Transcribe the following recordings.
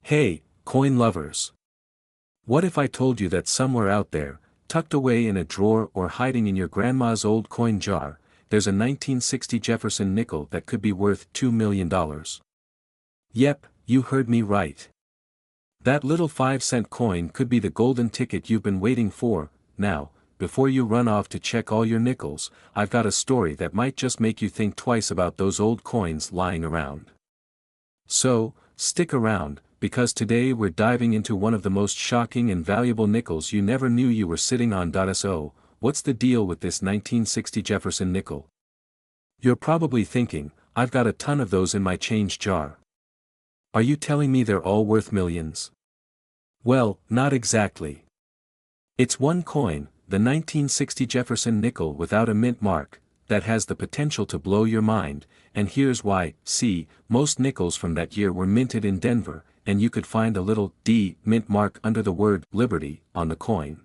Hey, coin lovers. What if I told you that somewhere out there, tucked away in a drawer or hiding in your grandma's old coin jar, there's a 1960 Jefferson nickel that could be worth $2 million? Yep, you heard me right. That little 5-cent coin could be the golden ticket you've been waiting for. Now, before you run off to check all your nickels, I've got a story that might just make you think twice about those old coins lying around. So, stick around, because today we're diving into one of the most shocking and valuable nickels you never knew you were sitting on. So, what's the deal with this 1960 Jefferson nickel? You're probably thinking, I've got a ton of those in my change jar. Are you telling me they're all worth millions? Well, not exactly. It's one coin, the 1960 Jefferson nickel without a mint mark, that has the potential to blow your mind, and here's why. See, most nickels from that year were minted in Denver, and you could find a little D mint mark under the word Liberty on the coin.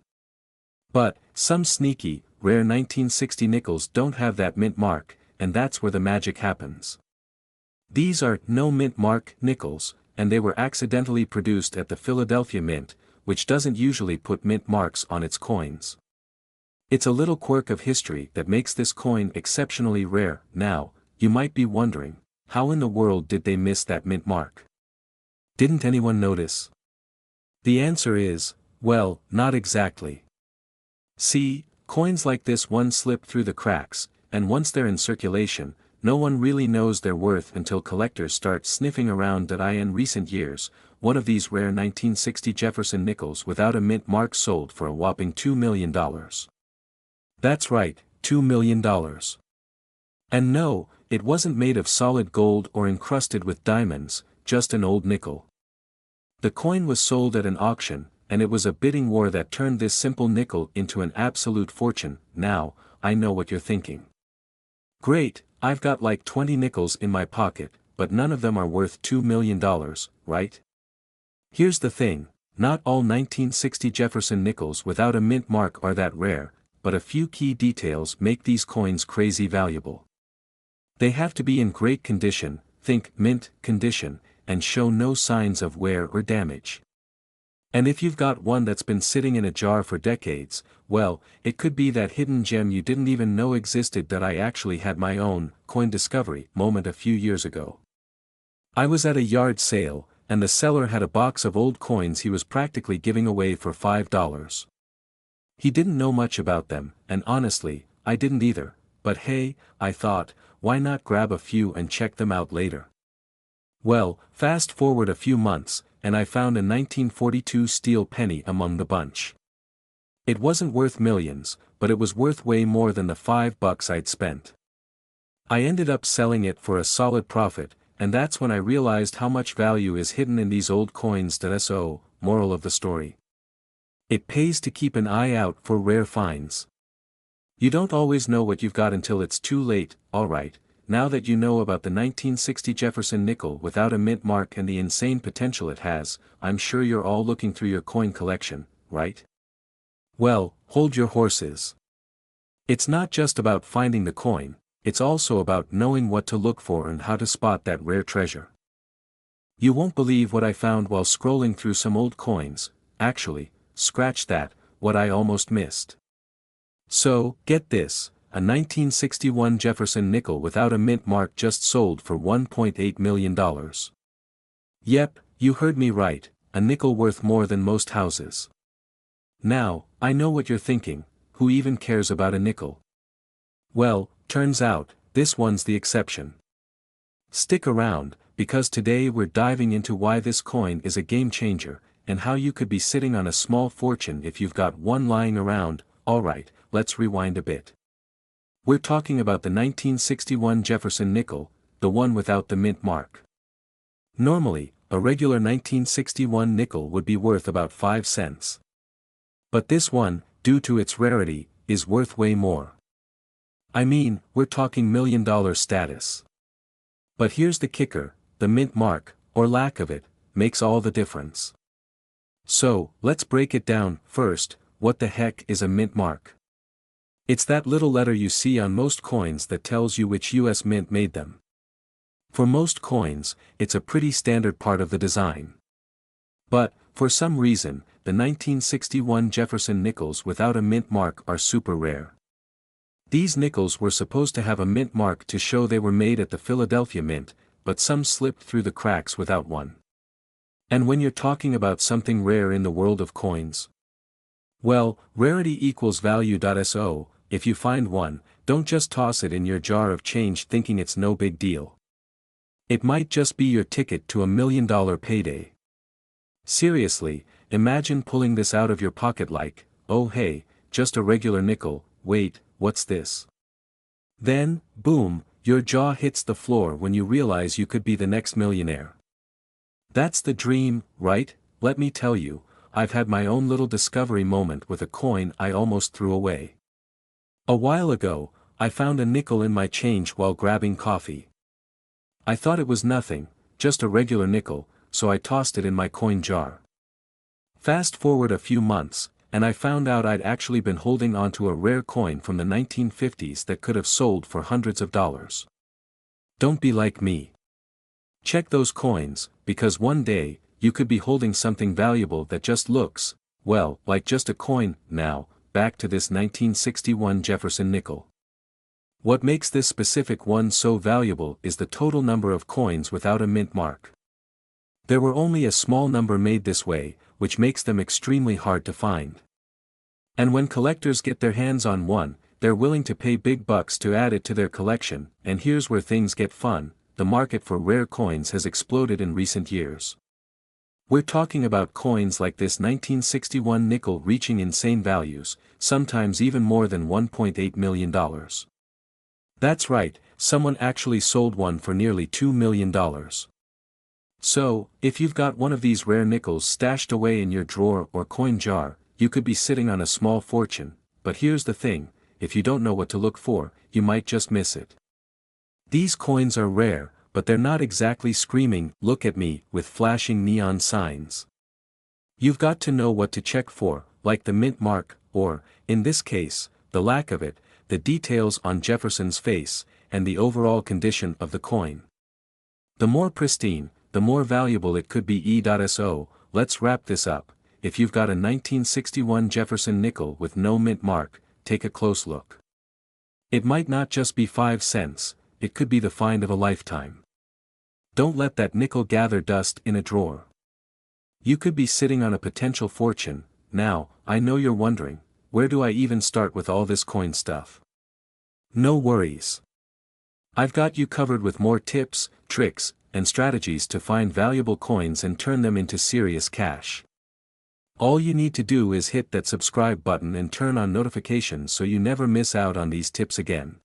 But, some sneaky, rare 1960 nickels don't have that mint mark, and that's where the magic happens. These are no mint mark nickels, and they were accidentally produced at the Philadelphia Mint, which doesn't usually put mint marks on its coins. It's a little quirk of history that makes this coin exceptionally rare. Now, you might be wondering, how in the world did they miss that mint mark? Didn't anyone notice? The answer is, well, not exactly. See, coins like this one slip through the cracks, and once they're in circulation, no one really knows their worth until collectors start sniffing around. In recent years, one of these rare 1960 Jefferson nickels without a mint mark sold for a whopping $2 million. That's right, $2 million. And no, it wasn't made of solid gold or encrusted with diamonds, just an old nickel. The coin was sold at an auction, and it was a bidding war that turned this simple nickel into an absolute fortune. Now, I know what you're thinking. Great, I've got like 20 nickels in my pocket, but none of them are worth $2 million, right? Here's the thing, not all 1960 Jefferson nickels without a mint mark are that rare, but a few key details make these coins crazy valuable. They have to be in great condition, think mint condition, and show no signs of wear or damage. And if you've got one that's been sitting in a jar for decades, well, it could be that hidden gem you didn't even know existed. I actually had my own coin discovery moment a few years ago. I was at a yard sale, and the seller had a box of old coins he was practically giving away for $5. He didn't know much about them, and honestly, I didn't either, but hey, I thought, why not grab a few and check them out later? Well, fast forward a few months, and I found a 1942 steel penny among the bunch. It wasn't worth millions, but it was worth way more than the $5 I'd spent. I ended up selling it for a solid profit, and that's when I realized how much value is hidden in these old coins. So, moral of the story. It pays to keep an eye out for rare finds. You don't always know what you've got until it's too late. Alright, now that you know about the 1960 Jefferson nickel without a mint mark and the insane potential it has, I'm sure you're all looking through your coin collection, right? Well, hold your horses. It's not just about finding the coin, it's also about knowing what to look for and how to spot that rare treasure. You won't believe what I found while scrolling through some old coins. Actually, scratch that, what I almost missed. So, get this, a 1961 Jefferson nickel without a mint mark just sold for $1.8 million. Yep, you heard me right, a nickel worth more than most houses. Now, I know what you're thinking, who even cares about a nickel? Well, turns out, this one's the exception. Stick around, because today we're diving into why this coin is a game changer, and how you could be sitting on a small fortune if you've got one lying around. Alright, let's rewind a bit. We're talking about the 1961 Jefferson nickel, the one without the mint mark. Normally, a regular 1961 nickel would be worth about 5 cents. But this one, due to its rarity, is worth way more. I mean, we're talking $1 million status. But here's the kicker, the mint mark, or lack of it, makes all the difference. So, let's break it down. First, what the heck is a mint mark? It's that little letter you see on most coins that tells you which US mint made them. For most coins, it's a pretty standard part of the design. But, for some reason, the 1961 Jefferson nickels without a mint mark are super rare. These nickels were supposed to have a mint mark to show they were made at the Philadelphia Mint, but some slipped through the cracks without one. And when you're talking about something rare in the world of coins, well, rarity equals value. So, if you find one, don't just toss it in your jar of change thinking it's no big deal. It might just be your ticket to $1 million payday. Seriously, imagine pulling this out of your pocket like, oh hey, just a regular nickel, wait, what's this? Then, boom, your jaw hits the floor when you realize you could be the next millionaire. That's the dream, right? Let me tell you, I've had my own little discovery moment with a coin I almost threw away. A while ago, I found a nickel in my change while grabbing coffee. I thought it was nothing, just a regular nickel, so I tossed it in my coin jar. Fast forward a few months, and I found out I'd actually been holding onto a rare coin from the 1950s that could have sold for hundreds of dollars. Don't be like me. Check those coins, because one day, you could be holding something valuable that just looks, well, like just a coin. Now, back to this 1961 Jefferson nickel. What makes this specific one so valuable is the total number of coins without a mint mark. There were only a small number made this way, which makes them extremely hard to find. And when collectors get their hands on one, they're willing to pay big bucks to add it to their collection. And here's where things get fun, the market for rare coins has exploded in recent years. We're talking about coins like this 1961 nickel reaching insane values, sometimes even more than $1.8 million. That's right, someone actually sold one for nearly $2 million. So, if you've got one of these rare nickels stashed away in your drawer or coin jar, you could be sitting on a small fortune. But here's the thing, if you don't know what to look for, you might just miss it. These coins are rare, but they're not exactly screaming, "Look at me," with flashing neon signs. You've got to know what to check for, like the mint mark, or, in this case, the lack of it, the details on Jefferson's face, and the overall condition of the coin. The more pristine, the more valuable it could be. So, let's wrap this up. If you've got a 1961 Jefferson nickel with no mint mark, take a close look. It might not just be 5 cents, it could be the find of a lifetime. Don't let that nickel gather dust in a drawer. You could be sitting on a potential fortune. Now, I know you're wondering, where do I even start with all this coin stuff? No worries. I've got you covered with more tips, tricks, and strategies to find valuable coins and turn them into serious cash. All you need to do is hit that subscribe button and turn on notifications so you never miss out on these tips again.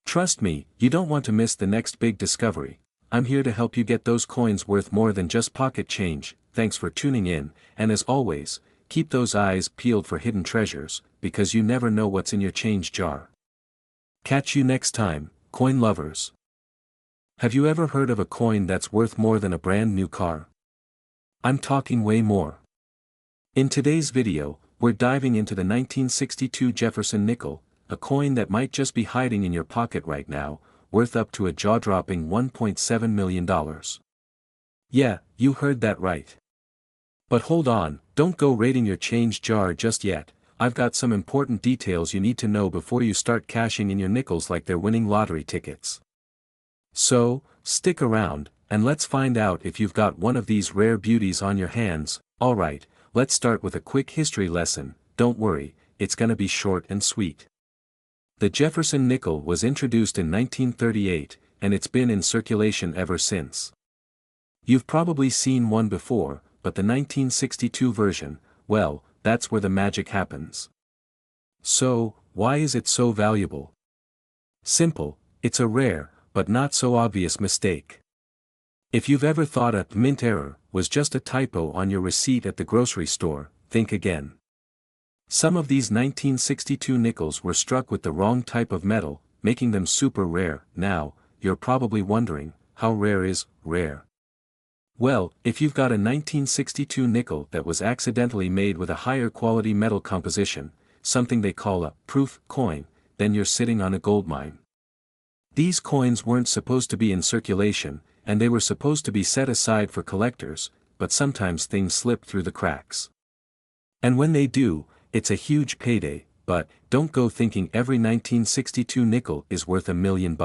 Trust me, you don't want to miss the next big discovery. I'm here to help you get those coins worth more than just pocket change. Thanks for tuning in, and as always, keep those eyes peeled for hidden treasures, because you never know what's in your change jar. Catch you next time, coin lovers. Have you ever heard of a coin that's worth more than a brand new car? I'm talking way more. In today's video, we're diving into the 1962 Jefferson nickel, a coin that might just be hiding in your pocket right now, worth up to a jaw-dropping $1.7 million. Yeah, you heard that right. But hold on, don't go raiding your change jar just yet. I've got some important details you need to know before you start cashing in your nickels like they're winning lottery tickets. So, stick around, and let's find out if you've got one of these rare beauties on your hands. Alright, let's start with a quick history lesson. Don't worry, it's gonna be short and sweet. The Jefferson nickel was introduced in 1938, and it's been in circulation ever since. You've probably seen one before, but the 1962 version, well, that's where the magic happens. So, why is it so valuable? Simple, it's a rare, but not so obvious mistake. If you've ever thought a mint error was just a typo on your receipt at the grocery store, think again. Some of these 1962 nickels were struck with the wrong type of metal, making them super rare. Now, you're probably wondering, how rare is rare? Well, if you've got a 1962 nickel that was accidentally made with a higher quality metal composition, something they call a proof coin, then you're sitting on a goldmine. These coins weren't supposed to be in circulation, and they were supposed to be set aside for collectors, but sometimes things slip through the cracks. And when they do, it's a huge payday, but don't go thinking every 1962 nickel is worth $1 million.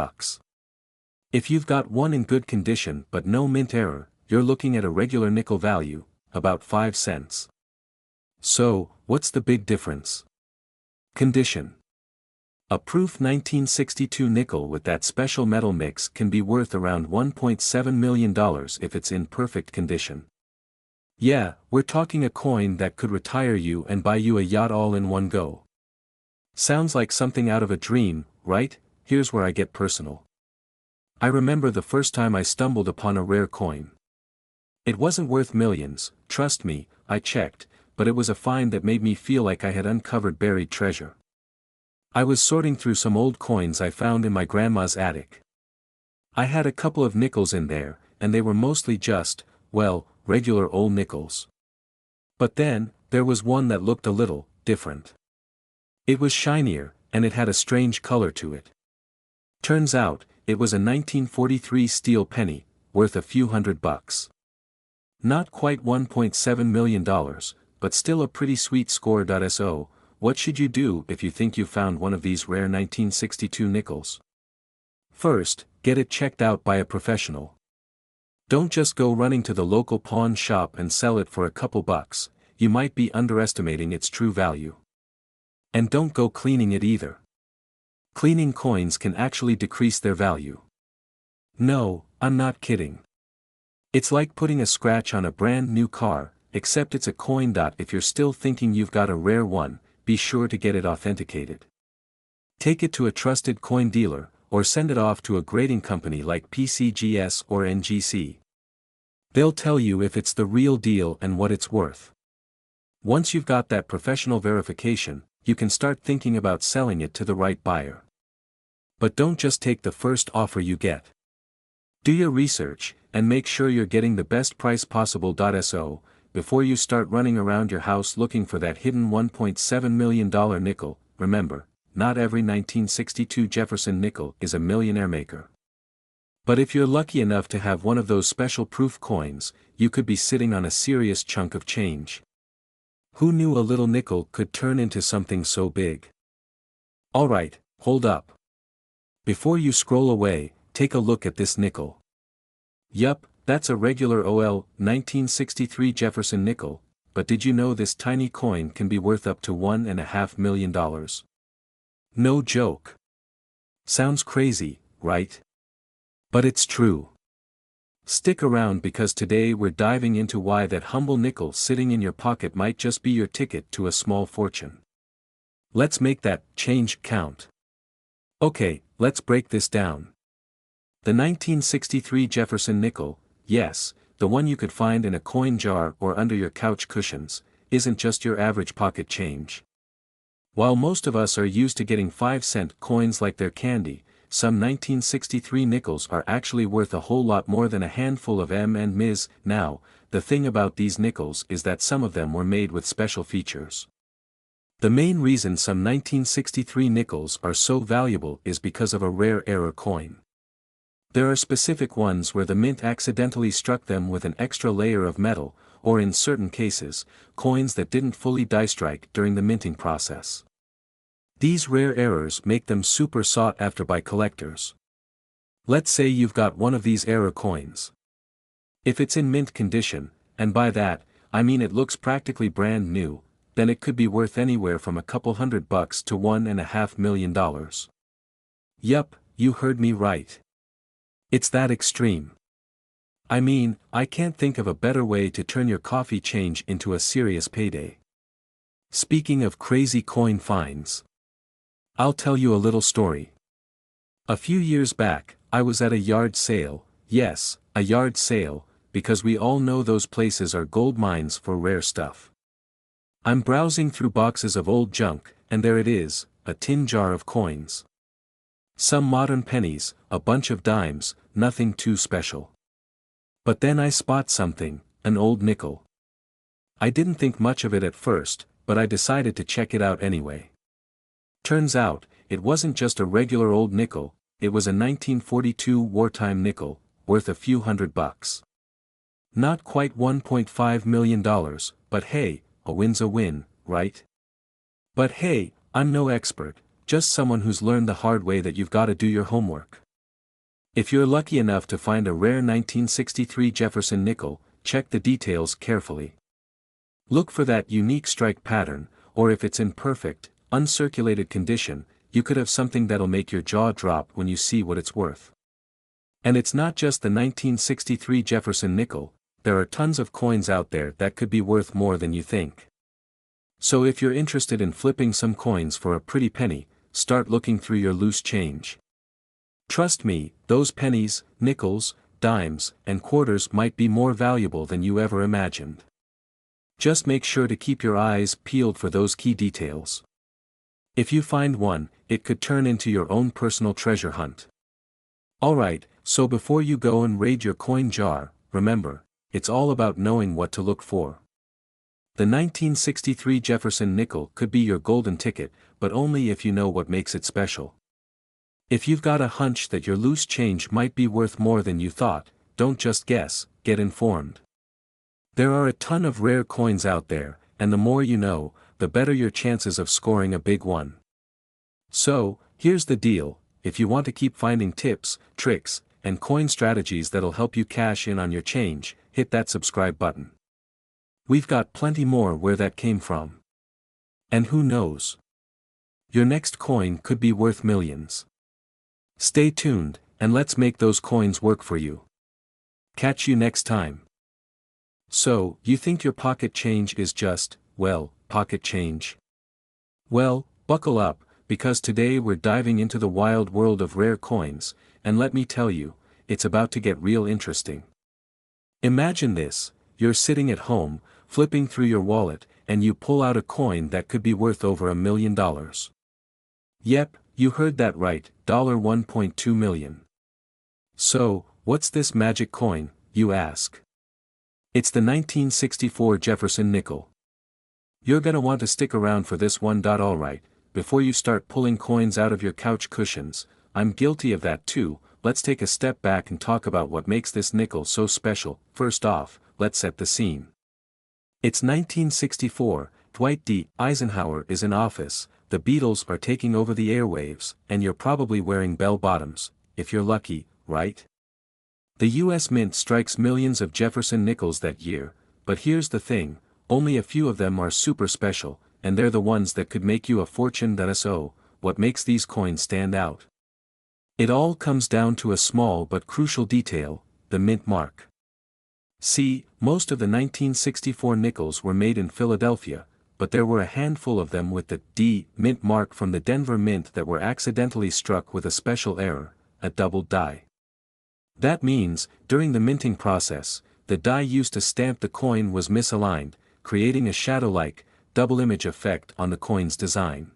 If you've got one in good condition but no mint error, you're looking at a regular nickel value, about 5 cents. So, what's the big difference? Condition. A proof 1962 nickel with that special metal mix can be worth around $1.7 million if it's in perfect condition. Yeah, we're talking a coin that could retire you and buy you a yacht all in one go. Sounds like something out of a dream, right? Here's where I get personal. I remember the first time I stumbled upon a rare coin. It wasn't worth millions, trust me, I checked, but it was a find that made me feel like I had uncovered buried treasure. I was sorting through some old coins I found in my grandma's attic. I had a couple of nickels in there, and they were mostly just, well, regular old nickels. But then, there was one that looked a little different. It was shinier, and it had a strange color to it. Turns out, it was a 1943 steel penny, worth a few $100. Not quite $1.7 million, but still a pretty sweet score. So, what should you do if you think you found one of these rare 1962 nickels? First, get it checked out by a professional. Don't just go running to the local pawn shop and sell it for a couple bucks, you might be underestimating its true value. And don't go cleaning it either. Cleaning coins can actually decrease their value. No, I'm not kidding. It's like putting a scratch on a brand new car, except it's a coin. If you're still thinking you've got a rare one, be sure to get it authenticated. Take it to a trusted coin dealer, or send it off to a grading company like PCGS or NGC. They'll tell you if it's the real deal and what it's worth. Once you've got that professional verification, you can start thinking about selling it to the right buyer. But don't just take the first offer you get. Do your research, and make sure you're getting the best price possible. So, before you start running around your house looking for that hidden $1.7 million nickel, remember, not every 1962 Jefferson nickel is a millionaire maker. But if you're lucky enough to have one of those special proof coins, you could be sitting on a serious chunk of change. Who knew a little nickel could turn into something so big? Alright, hold up. Before you scroll away, take a look at this nickel. Yup, that's a regular 1963 Jefferson nickel, but did you know this tiny coin can be worth up to $1.5 million? No joke. Sounds crazy, right? But it's true. Stick around because today we're diving into why that humble nickel sitting in your pocket might just be your ticket to a small fortune. Let's make that change count. Okay, let's break this down. The 1963 Jefferson nickel, yes, the one you could find in a coin jar or under your couch cushions, isn't just your average pocket change. While most of us are used to getting 5-cent coins like they're candy, some 1963 nickels are actually worth a whole lot more than a handful of M&Ms. Now, the thing about these nickels is that some of them were made with special features. The main reason some 1963 nickels are so valuable is because of a rare error coin. There are specific ones where the mint accidentally struck them with an extra layer of metal, or in certain cases, coins that didn't fully die strike during the minting process. These rare errors make them super sought after by collectors. Let's say you've got one of these error coins. If it's in mint condition, and by that, I mean it looks practically brand new, then it could be worth anywhere from a couple $100 to $1.5 million. Yup, you heard me right. It's that extreme. I mean, I can't think of a better way to turn your coffee change into a serious payday. Speaking of crazy coin finds, I'll tell you a little story. A few years back, I was at a yard sale, yes, a yard sale, because we all know those places are gold mines for rare stuff. I'm browsing through boxes of old junk, and there it is, a tin jar of coins. Some modern pennies, a bunch of dimes, nothing too special. But then I spot something, an old nickel. I didn't think much of it at first, but I decided to check it out anyway. Turns out, it wasn't just a regular old nickel, it was a 1942 wartime nickel, worth a few $100. Not quite $1.5 million, but hey, a win's a win, right? But hey, I'm no expert, just someone who's learned the hard way that you've gotta do your homework. If you're lucky enough to find a rare 1963 Jefferson nickel, check the details carefully. Look for that unique strike pattern, or if it's in perfect, uncirculated condition, you could have something that'll make your jaw drop when you see what it's worth. And it's not just the 1963 Jefferson nickel, there are tons of coins out there that could be worth more than you think. So if you're interested in flipping some coins for a pretty penny, start looking through your loose change. Trust me, those pennies, nickels, dimes, and quarters might be more valuable than you ever imagined. Just make sure to keep your eyes peeled for those key details. If you find one, it could turn into your own personal treasure hunt. Alright, so before you go and raid your coin jar, remember, it's all about knowing what to look for. The 1963 Jefferson nickel could be your golden ticket, but only if you know what makes it special. If you've got a hunch that your loose change might be worth more than you thought, don't just guess, get informed. There are a ton of rare coins out there, and the more you know, the better your chances of scoring a big one. So, here's the deal, if you want to keep finding tips, tricks, and coin strategies that'll help you cash in on your change, hit that subscribe button. We've got plenty more where that came from. And who knows? Your next coin could be worth millions. Stay tuned, and let's make those coins work for you. Catch you next time. So, you think your pocket change is just, well, pocket change? Well, buckle up, because today we're diving into the wild world of rare coins, and let me tell you, it's about to get real interesting. Imagine this, you're sitting at home, flipping through your wallet, and you pull out a coin that could be worth over $1 million. Yep, you heard that right, $1.2 million. So, what's this magic coin, you ask? It's the 1964 Jefferson nickel. You're gonna want to stick around for this one. Alright, before you start pulling coins out of your couch cushions, I'm guilty of that too. Let's take a step back and talk about what makes this nickel so special. First off, let's set the scene. It's 1964, Dwight D. Eisenhower is in office, the Beatles are taking over the airwaves, and you're probably wearing bell-bottoms, if you're lucky, right? The US Mint strikes millions of Jefferson nickels that year, but here's the thing, only a few of them are super special, and they're the ones that could make you a fortune. So, what makes these coins stand out? It all comes down to a small but crucial detail, the mint mark. See, most of the 1964 nickels were made in Philadelphia, but there were a handful of them with the D mint mark from the Denver Mint that were accidentally struck with a special error, a double die. That means, during the minting process, the die used to stamp the coin was misaligned, creating a shadow-like, double image effect on the coin's design.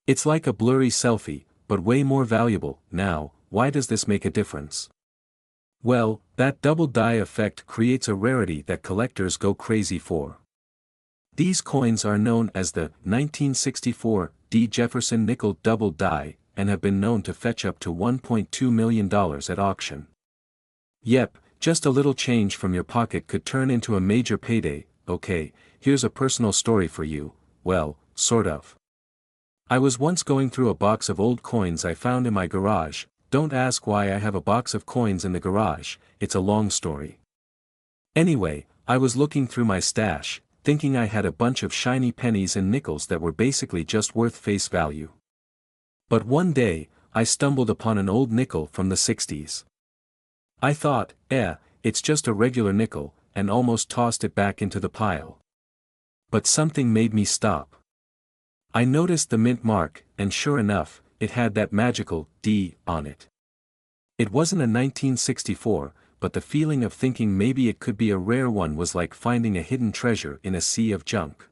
It's like a blurry selfie, but way more valuable. Now, why does this make a difference? Well, that double die effect creates a rarity that collectors go crazy for. These coins are known as the 1964 D Jefferson Nickel double die, and have been known to fetch up to $1.2 million at auction. Yep, just a little change from your pocket could turn into a major payday. Okay, here's a personal story for you, well, sort of. I was once going through a box of old coins I found in my garage. Don't ask why I have a box of coins in the garage, it's a long story. Anyway, I was looking through my stash, thinking I had a bunch of shiny pennies and nickels that were basically just worth face value. But one day, I stumbled upon an old nickel from the 60s. I thought, it's just a regular nickel, and almost tossed it back into the pile. But something made me stop. I noticed the mint mark, and sure enough, it had that magical D on it. It wasn't a 1964, but the feeling of thinking maybe it could be a rare one was like finding a hidden treasure in a sea of junk.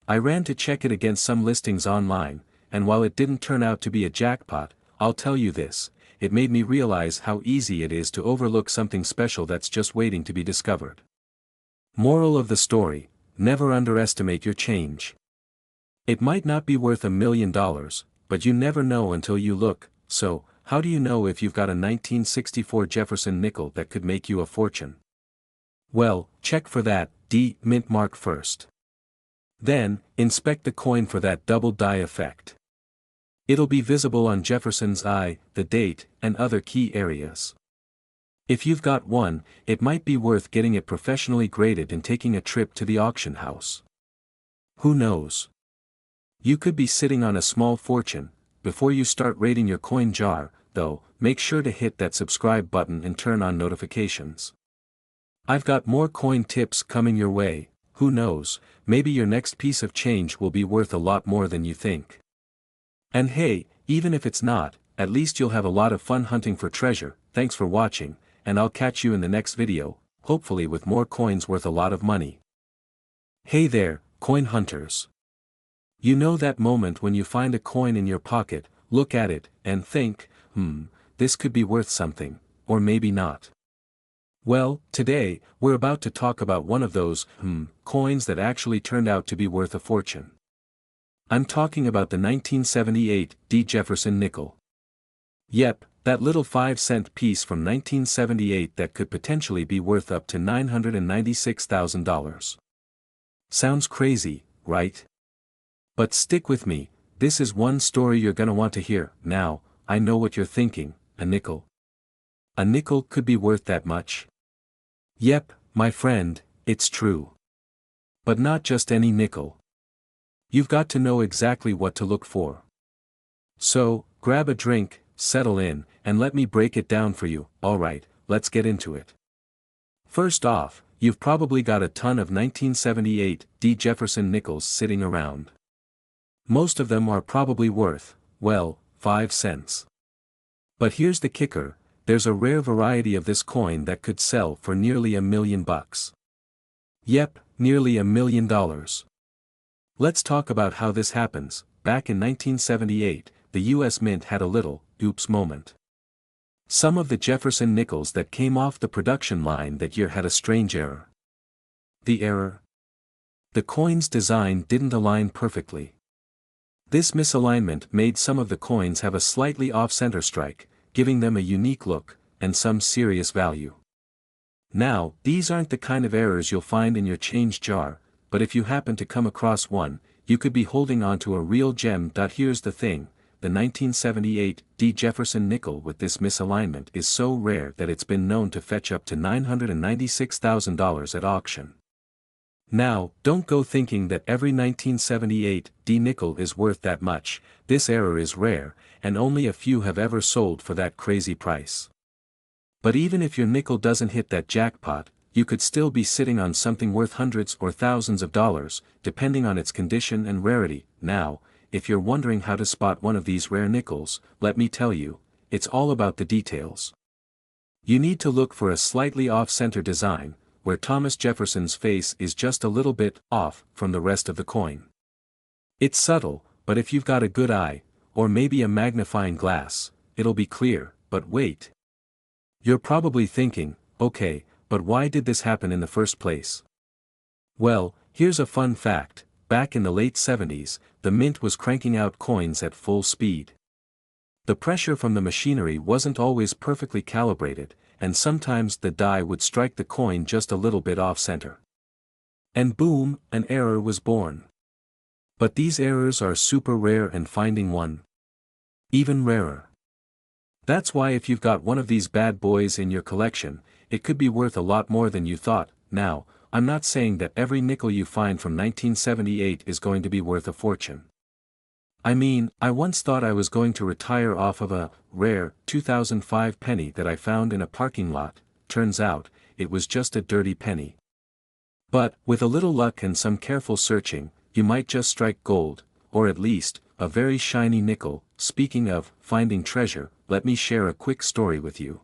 I ran to check it against some listings online, and while it didn't turn out to be a jackpot, I'll tell you this, it made me realize how easy it is to overlook something special that's just waiting to be discovered. Moral of the story, never underestimate your change. It might not be worth $1 million, but you never know until you look. So, how do you know if you've got a 1964 Jefferson nickel that could make you a fortune? Well, check for that mint mark first. Then, inspect the coin for that double die effect. It'll be visible on Jefferson's eye, the date, and other key areas. If you've got one, it might be worth getting it professionally graded and taking a trip to the auction house. Who knows? You could be sitting on a small fortune. Before you start rating your coin jar, though, make sure to hit that subscribe button and turn on notifications. I've got more coin tips coming your way. Who knows, maybe your next piece of change will be worth a lot more than you think. And hey, even if it's not, at least you'll have a lot of fun hunting for treasure. Thanks for watching, and I'll catch you in the next video, hopefully with more coins worth a lot of money. Hey there, coin hunters. You know that moment when you find a coin in your pocket, look at it, and think, this could be worth something, or maybe not. Well, today, we're about to talk about one of those, coins that actually turned out to be worth a fortune. I'm talking about the 1978 Jefferson Nickel. Yep, that little 5-cent piece from 1978 that could potentially be worth up to $996,000. Sounds crazy, right? But stick with me, this is one story you're gonna want to hear. Now, I know what you're thinking, a nickel. A nickel could be worth that much? Yep, my friend, it's true. But not just any nickel. You've got to know exactly what to look for. So, grab a drink, settle in, and let me break it down for you. Alright, let's get into it. First off, you've probably got a ton of 1978 Jefferson nickels sitting around. Most of them are probably worth, well, 5 cents. But here's the kicker, there's a rare variety of this coin that could sell for nearly $1 million. Yep, nearly $1 million. Let's talk about how this happens. Back in 1978, the US Mint had a little, oops moment. Some of the Jefferson nickels that came off the production line that year had a strange error. The error? The coin's design didn't align perfectly. This misalignment made some of the coins have a slightly off-center strike, giving them a unique look, and some serious value. Now, these aren't the kind of errors you'll find in your change jar, but if you happen to come across one, you could be holding on to a real gem. Here's the thing, the 1978 Jefferson nickel with this misalignment is so rare that it's been known to fetch up to $996,000 at auction. Now, don't go thinking that every 1978 nickel is worth that much. This error is rare, and only a few have ever sold for that crazy price. But even if your nickel doesn't hit that jackpot, you could still be sitting on something worth hundreds or thousands of dollars, depending on its condition and rarity. Now, if you're wondering how to spot one of these rare nickels, let me tell you, it's all about the details. You need to look for a slightly off-center design, where Thomas Jefferson's face is just a little bit off from the rest of the coin. It's subtle, but if you've got a good eye, or maybe a magnifying glass, it'll be clear. But wait. You're probably thinking, okay, but why did this happen in the first place? Well, here's a fun fact, back in the late 70s, the mint was cranking out coins at full speed. The pressure from the machinery wasn't always perfectly calibrated, and sometimes the die would strike the coin just a little bit off-center. And boom, an error was born. But these errors are super rare, and finding one, even rarer. That's why if you've got one of these bad boys in your collection, it could be worth a lot more than you thought. Now, I'm not saying that every nickel you find from 1978 is going to be worth a fortune. I mean, I once thought I was going to retire off of a rare 2005 penny that I found in a parking lot. Turns out, it was just a dirty penny. But, with a little luck and some careful searching, you might just strike gold, or at least, a very shiny nickel. Speaking of finding treasure, let me share a quick story with you.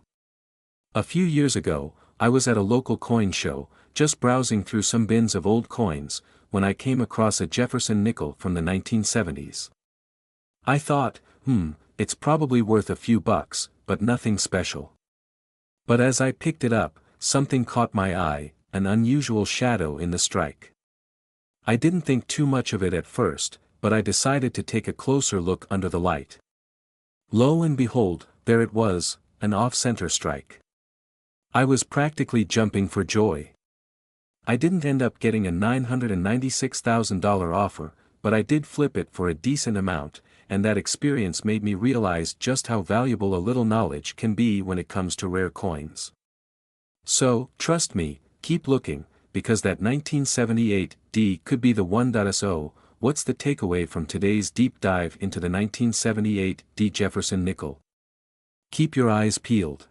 A few years ago, I was at a local coin show, just browsing through some bins of old coins, when I came across a Jefferson nickel from the 1970s. I thought, it's probably worth a few bucks, but nothing special. But as I picked it up, something caught my eye, an unusual shadow in the strike. I didn't think too much of it at first, but I decided to take a closer look under the light. Lo and behold, there it was, an off-center strike. I was practically jumping for joy. I didn't end up getting a $996,000 offer, but I did flip it for a decent amount, and that experience made me realize just how valuable a little knowledge can be when it comes to rare coins. So, trust me, keep looking, because that 1978D could be the one. So, what's the takeaway from today's deep dive into the 1978D Jefferson Nickel? Keep your eyes peeled.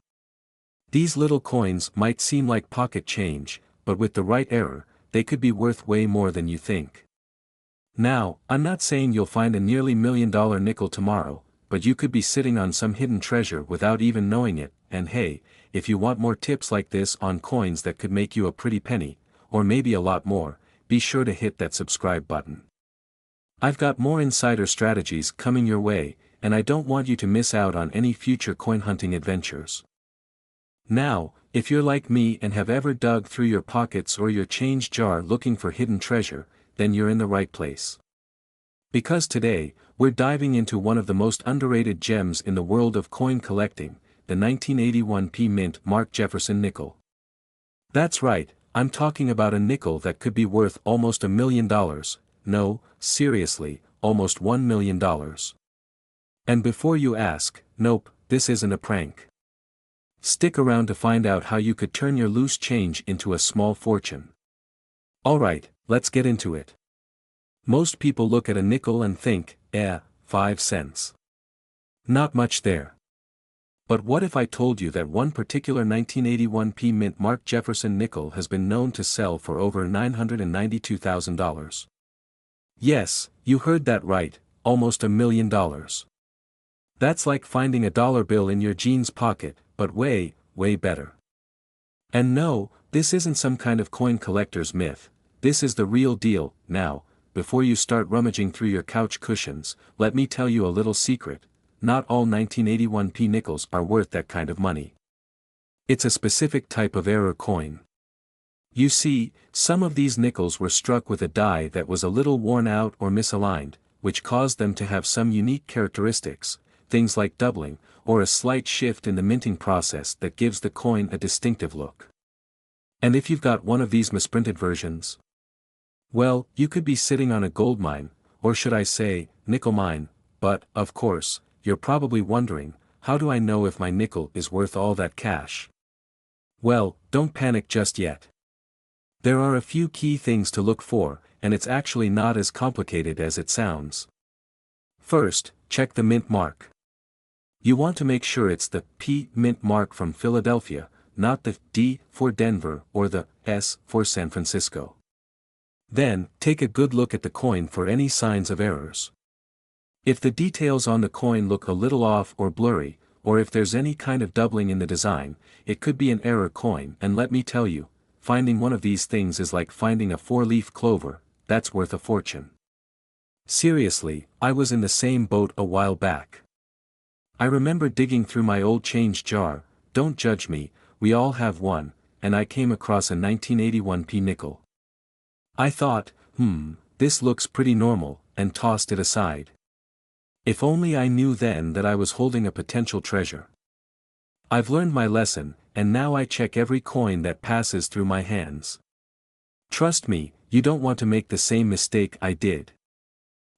These little coins might seem like pocket change, but with the right error, they could be worth way more than you think. Now, I'm not saying you'll find a nearly $1 million nickel tomorrow, but you could be sitting on some hidden treasure without even knowing it, and hey, if you want more tips like this on coins that could make you a pretty penny, or maybe a lot more, be sure to hit that subscribe button. I've got more insider strategies coming your way, and I don't want you to miss out on any future coin hunting adventures. Now, if you're like me and have ever dug through your pockets or your change jar looking for hidden treasure, then you're in the right place. Because today, we're diving into one of the most underrated gems in the world of coin collecting, the 1981 mintmark Jefferson Nickel. That's right, I'm talking about a nickel that could be worth almost $1 million, no, seriously, almost $1 million. And before you ask, nope, this isn't a prank. Stick around to find out how you could turn your loose change into a small fortune. Alright, let's get into it. Most people look at a nickel and think, 5 cents. Not much there. But what if I told you that one particular 1981 mintmark Jefferson nickel has been known to sell for over $992,000? Yes, you heard that right, almost $1 million. That's like finding a dollar bill in your jeans pocket, but way, way better. And no, this isn't some kind of coin collector's myth, this is the real deal. Now, before you start rummaging through your couch cushions, let me tell you a little secret. Not all 1981 nickels are worth that kind of money. It's a specific type of error coin. You see, some of these nickels were struck with a die that was a little worn out or misaligned, which caused them to have some unique characteristics, things like doubling, or a slight shift in the minting process that gives the coin a distinctive look. And if you've got one of these misprinted versions, well, you could be sitting on a gold mine, or should I say, nickel mine, but, of course, you're probably wondering, how do I know if my nickel is worth all that cash? Well, don't panic just yet. There are a few key things to look for, and it's actually not as complicated as it sounds. First, check the mint mark. You want to make sure it's the P mint mark from Philadelphia, not the D for Denver or the S for San Francisco. Then, take a good look at the coin for any signs of errors. If the details on the coin look a little off or blurry, or if there's any kind of doubling in the design, it could be an error coin. And let me tell you, finding one of these things is like finding a 4-leaf clover, that's worth a fortune. Seriously, I was in the same boat a while back. I remember digging through my old change jar, don't judge me, we all have one, and I came across a 1981 nickel. I thought, this looks pretty normal, and tossed it aside. If only I knew then that I was holding a potential treasure. I've learned my lesson, and now I check every coin that passes through my hands. Trust me, you don't want to make the same mistake I did.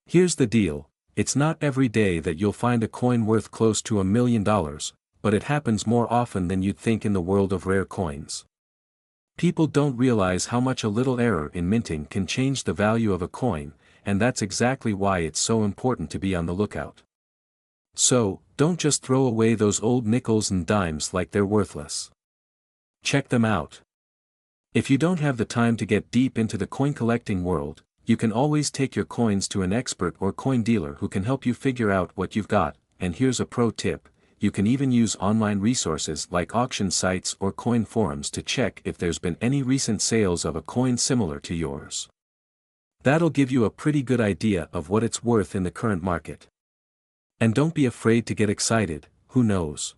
Here's the deal, it's not every day that you'll find a coin worth close to $1 million, but it happens more often than you'd think in the world of rare coins. People don't realize how much a little error in minting can change the value of a coin, and that's exactly why it's so important to be on the lookout. So, don't just throw away those old nickels and dimes like they're worthless. Check them out. If you don't have the time to get deep into the coin collecting world, you can always take your coins to an expert or coin dealer who can help you figure out what you've got, and here's a pro tip, you can even use online resources like auction sites or coin forums to check if there's been any recent sales of a coin similar to yours. That'll give you a pretty good idea of what it's worth in the current market. And don't be afraid to get excited, who knows?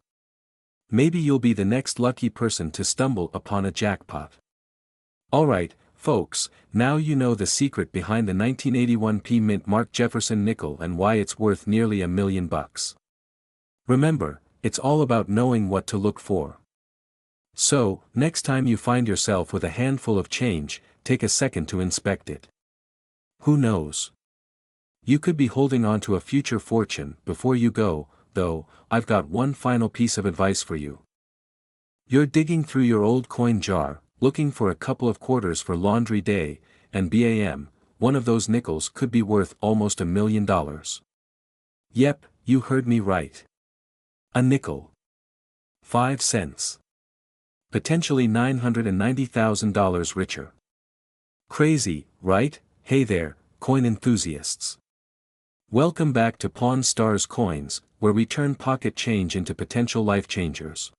Maybe you'll be the next lucky person to stumble upon a jackpot. Alright, folks, now you know the secret behind the 1981 mintmark Jefferson Nickel and why it's worth nearly $1 million. Remember, it's all about knowing what to look for. So, next time you find yourself with a handful of change, take a second to inspect it. Who knows? You could be holding on to a future fortune. Before you go, though, I've got one final piece of advice for you. You're digging through your old coin jar, looking for a couple of quarters for laundry day, and bam, one of those nickels could be worth almost $1 million. Yep, you heard me right. A nickel. 5 cents. Potentially $990,000 richer. Crazy, right? Hey there, coin enthusiasts. Welcome back to Pawn Stars Coins, where we turn pocket change into potential life changers.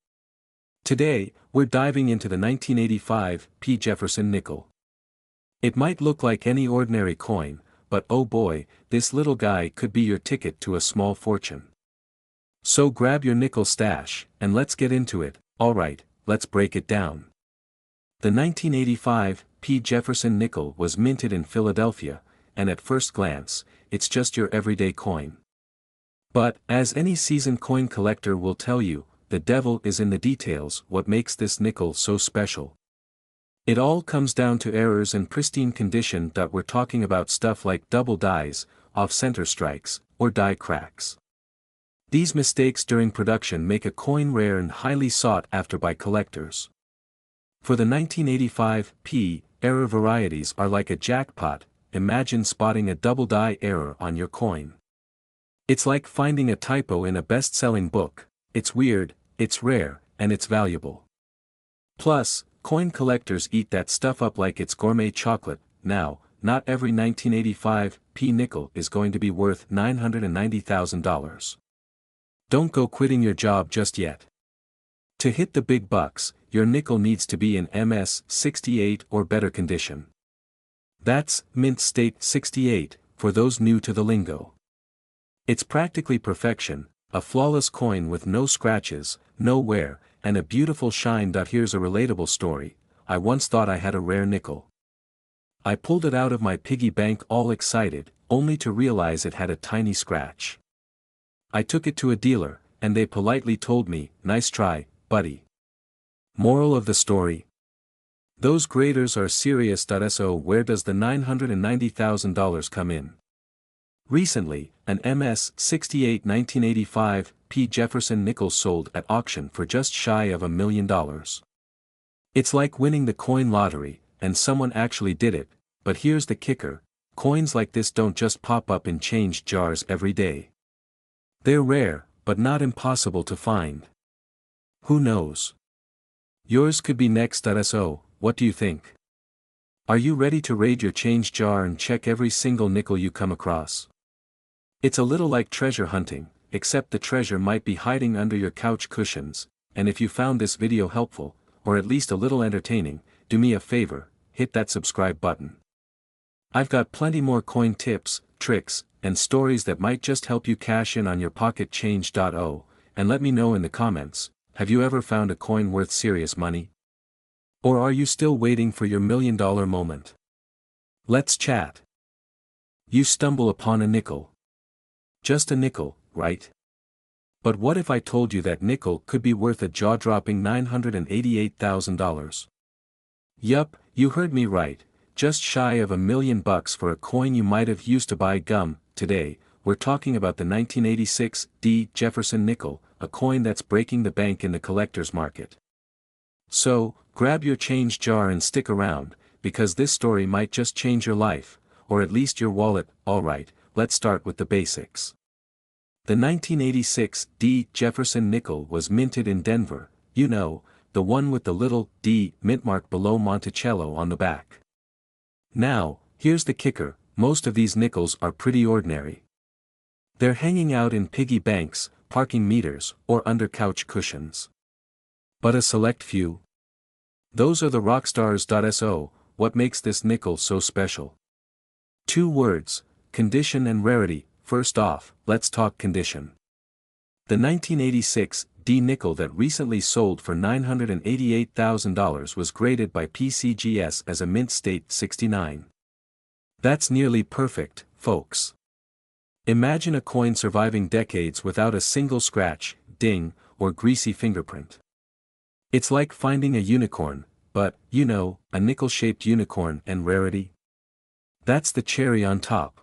Today, we're diving into the 1985 Jefferson Nickel. It might look like any ordinary coin, but oh boy, this little guy could be your ticket to a small fortune. So grab your nickel stash, and let's get into it. Alright, let's break it down. The 1985 Jefferson Nickel was minted in Philadelphia, and at first glance, it's just your everyday coin. But, as any seasoned coin collector will tell you, the devil is in the details. What makes this nickel so special? It all comes down to errors in pristine condition. We're talking about stuff like double dies, off-center strikes, or die cracks. These mistakes during production make a coin rare and highly sought after by collectors. For the 1985 era, varieties are like a jackpot. Imagine spotting a double die error on your coin. It's like finding a typo in a best-selling book. It's weird, it's rare, and it's valuable. Plus, coin collectors eat that stuff up like it's gourmet chocolate. Now, not every 1985 nickel is going to be worth $990,000. Don't go quitting your job just yet. To hit the big bucks, your nickel needs to be in MS 68 or better condition. That's mint state 68, for those new to the lingo. It's practically perfection, a flawless coin with no scratches, no wear, and a beautiful shine. Here's a relatable story. I once thought I had a rare nickel. I pulled it out of my piggy bank all excited, only to realize it had a tiny scratch. I took it to a dealer, and they politely told me, "Nice try, buddy." Moral of the story? Those graders are serious. So where does the $990,000 come in? Recently, an MS 68 1985 Jefferson Nickel sold at auction for just shy of $1 million. It's like winning the coin lottery, and someone actually did it. But here's the kicker: coins like this don't just pop up in change jars every day. They're rare, but not impossible to find. Who knows? Yours could be next. So, what do you think? Are you ready to raid your change jar and check every single nickel you come across? It's a little like treasure hunting, except the treasure might be hiding under your couch cushions. And if you found this video helpful, or at least a little entertaining, do me a favor, hit that subscribe button. I've got plenty more coin tips, tricks, and stories that might just help you cash in on your pocket change. And let me know in the comments, have you ever found a coin worth serious money? Or are you still waiting for your $1 million moment? Let's chat. You stumble upon a nickel. Just a nickel, right? But what if I told you that nickel could be worth a jaw-dropping $988,000? Yup, you heard me right, just shy of $1 million for a coin you might have used to buy gum. Today, we're talking about the 1986 Jefferson Nickel, a coin that's breaking the bank in the collector's market. So, grab your change jar and stick around, because this story might just change your life, or at least your wallet. Alright, let's start with the basics. The 1986 Jefferson Nickel was minted in Denver, you know, the one with the little D mintmark below Monticello on the back. Now, here's the kicker: most of these nickels are pretty ordinary. They're hanging out in piggy banks, parking meters, or under couch cushions. But a select few? Those are the rockstars. So, what makes this nickel so special? 2 words: condition and rarity. First off, let's talk condition. The 1986 nickel that recently sold for $988,000 was graded by PCGS as a mint state 69. That's nearly perfect, folks. Imagine a coin surviving decades without a single scratch, ding, or greasy fingerprint. It's like finding a unicorn, but, a nickel-shaped unicorn and rarity. That's the cherry on top.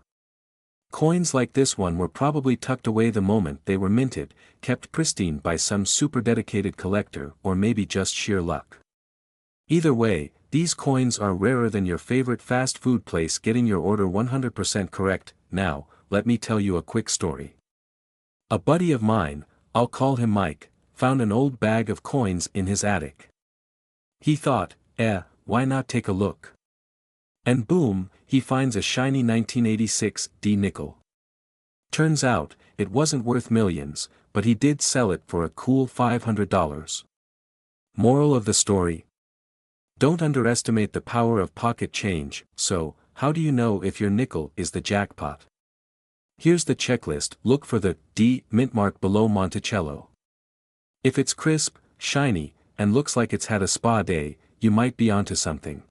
Coins like this one were probably tucked away the moment they were minted, kept pristine by some super dedicated collector or maybe just sheer luck. Either way, these coins are rarer than your favorite fast food place getting your order 100% correct. Now, let me tell you a quick story. A buddy of mine, I'll call him Mike, found an old bag of coins in his attic. He thought, why not take a look? And boom, he finds a shiny 1986 D nickel. Turns out, it wasn't worth millions, but he did sell it for a cool $500. Moral of the story? Don't underestimate the power of pocket change. So, how do you know if your nickel is the jackpot? Here's the checklist. Look for the D mint mark below Monticello. If it's crisp, shiny, and looks like it's had a spa day, you might be onto something.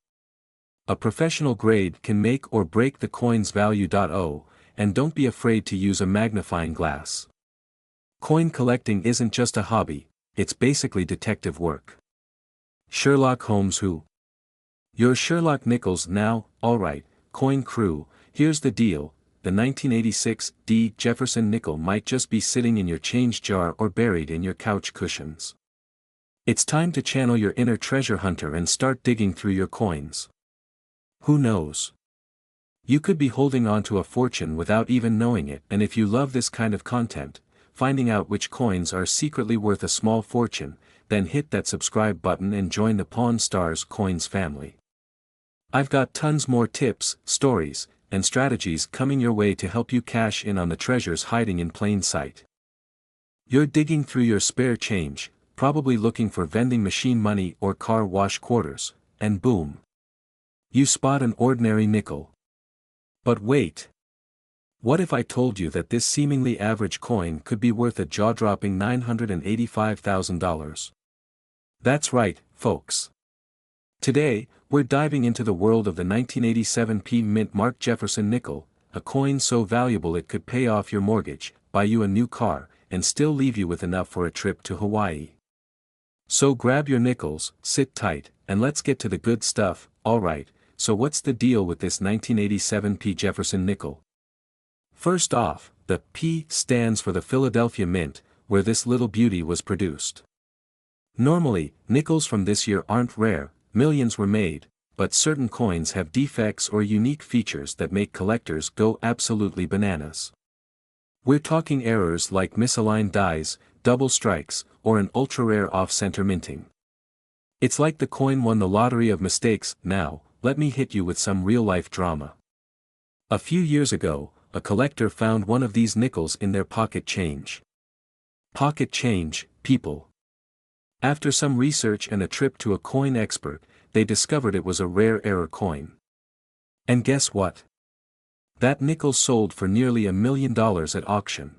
A professional grade can make or break the coin's value. And don't be afraid to use a magnifying glass. Coin collecting isn't just a hobby, it's basically detective work. Sherlock Holmes who? You're Sherlock Nichols now. Alright, coin crew, here's the deal. The 1986 D Jefferson Nickel might just be sitting in your change jar or buried in your couch cushions. It's time to channel your inner treasure hunter and start digging through your coins. Who knows? You could be holding on to a fortune without even knowing it. And if you love this kind of content, finding out which coins are secretly worth a small fortune, then hit that subscribe button and join the Pawn Stars Coins family. I've got tons more tips, stories, and strategies coming your way to help you cash in on the treasures hiding in plain sight. You're digging through your spare change, probably looking for vending machine money or car wash quarters, and boom. You spot an ordinary nickel. But wait. What if I told you that this seemingly average coin could be worth a jaw-dropping $985,000? That's right, folks. Today, we're diving into the world of the 1987 mint mark Jefferson Nickel, a coin so valuable it could pay off your mortgage, buy you a new car, and still leave you with enough for a trip to Hawaii. So grab your nickels, sit tight, and let's get to the good stuff. Alright, so what's the deal with this 1987 Jefferson Nickel? First off, the P stands for the Philadelphia Mint, where this little beauty was produced. Normally, nickels from this year aren't rare, millions were made, but certain coins have defects or unique features that make collectors go absolutely bananas. We're talking errors like misaligned dies, double strikes, or an ultra-rare off-center minting. It's like the coin won the lottery of mistakes. Now, let me hit you with some real-life drama. A few years ago, a collector found one of these nickels in their pocket change. Pocket change, people. After some research and a trip to a coin expert, they discovered it was a rare error coin. And guess what? That nickel sold for nearly $1 million at auction.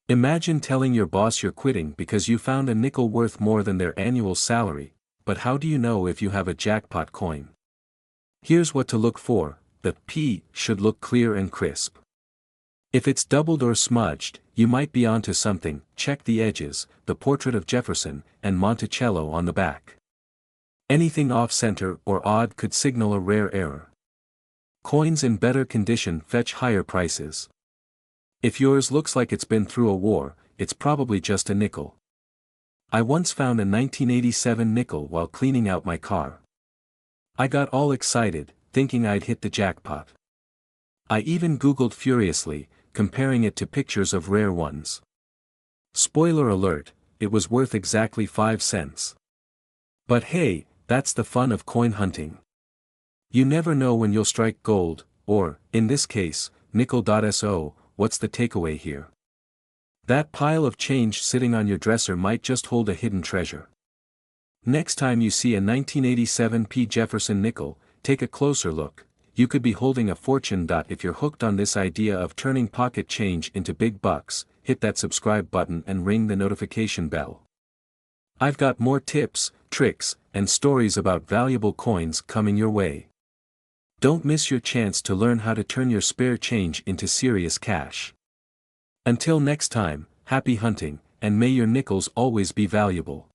Imagine telling your boss you're quitting because you found a nickel worth more than their annual salary, but how do you know if you have a jackpot coin? Here's what to look for. The P should look clear and crisp. If it's doubled or smudged, you might be onto something. Check the edges, the portrait of Jefferson, and Monticello on the back. Anything off-center or odd could signal a rare error. Coins in better condition fetch higher prices. If yours looks like it's been through a war, it's probably just a nickel. I once found a 1987 nickel while cleaning out my car. I got all excited, thinking I'd hit the jackpot. I even Googled furiously, comparing it to pictures of rare ones. Spoiler alert, it was worth exactly 5 cents. But hey, that's the fun of coin hunting. You never know when you'll strike gold, or, in this case, nickel.so. What's the takeaway here? That pile of change sitting on your dresser might just hold a hidden treasure. Next time you see a 1987 Jefferson Nickel, take a closer look. You could be holding a fortune. If you're hooked on this idea of turning pocket change into big bucks, hit that subscribe button and ring the notification bell. I've got more tips, tricks, and stories about valuable coins coming your way. Don't miss your chance to learn how to turn your spare change into serious cash. Until next time, happy hunting, and may your nickels always be valuable.